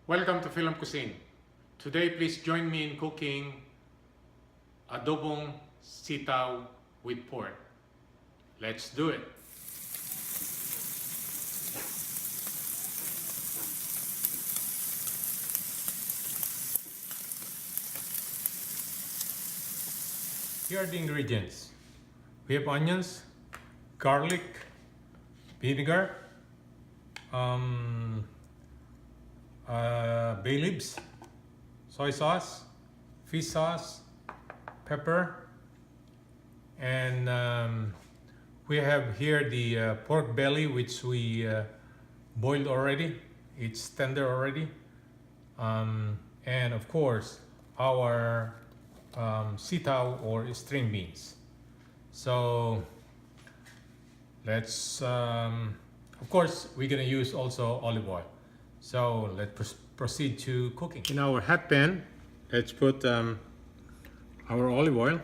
Welcome to FILAM Cuisine. Today, please join me in cooking Adobong Sitaw with pork. Let's do it. Here are the ingredients. We have onions, garlic, vinegar, bay leaves, soy sauce, fish sauce, pepper, and we have here the pork belly, which we boiled already. It's tender already, and of course our sitaw or string beans. So let's of course we're gonna use also olive oil. So let's proceed to cooking. In our hot pan, let's put our olive oil.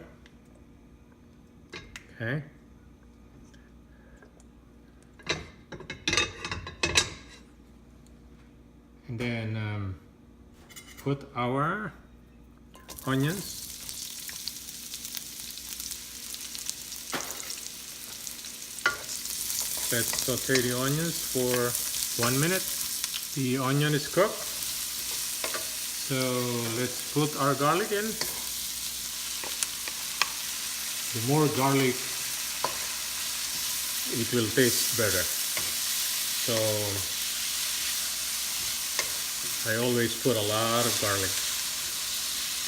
Okay. And then put our onions. Let's saute the onions for 1 minute. The onion is cooked. So let's put our garlic in. The more garlic, it will taste better. So I always put a lot of garlic.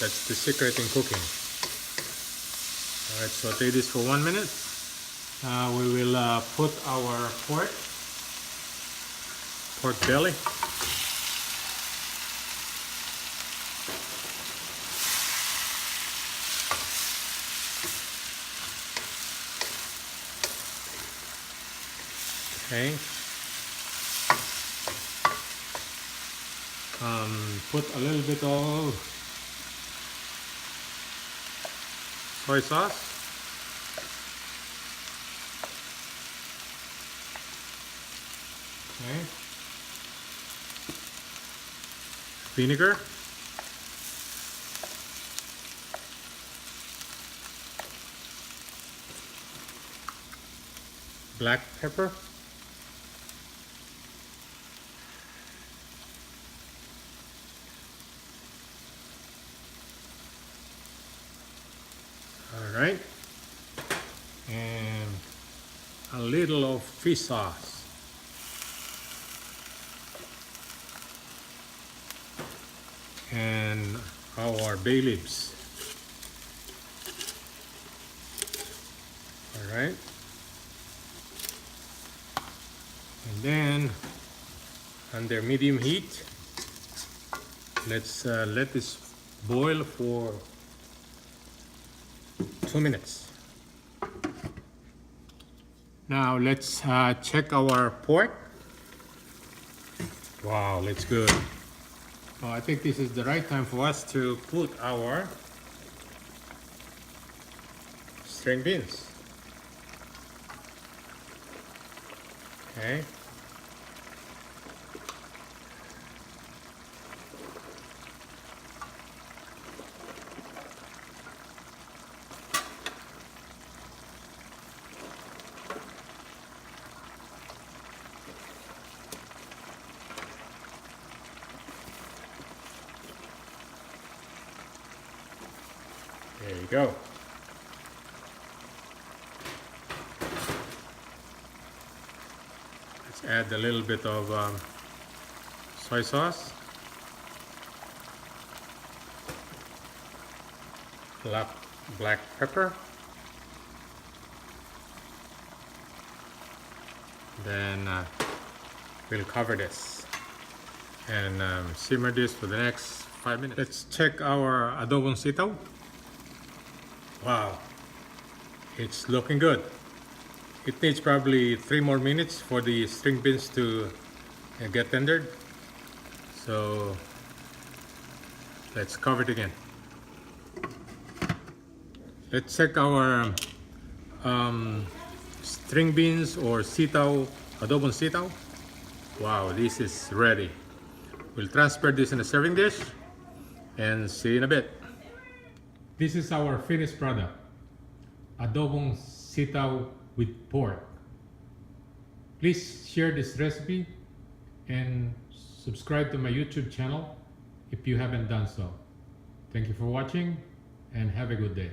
That's the secret in cooking. Alright, saute this for 1 minute. We will put our pork belly. Okay. Put a little bit of soy sauce. Okay. Vinegar. Black pepper. All right. And a little of fish sauce. And our bay leaves. All right. And then under medium heat, let's let this boil for 2 minutes. Now let's check our pork. Wow, that's good. Oh, I think this is the right time for us to put our string beans. Okay. There you go. Let's add a little bit of soy sauce, black pepper, then we'll cover this and simmer this for the next 5 minutes. Let's check our adobong sitaw. Wow, it's looking good. It needs probably 3 more minutes for the string beans to get tendered. So let's cover it again. Let's check our string beans or sitaw, adobong sitaw. Wow, this is ready. We'll transfer this in a serving dish and see you in a bit. This is our finished product. Adobong Sitaw with pork. Please share this recipe and subscribe to my YouTube channel if you haven't done so. Thank you for watching and have a good day.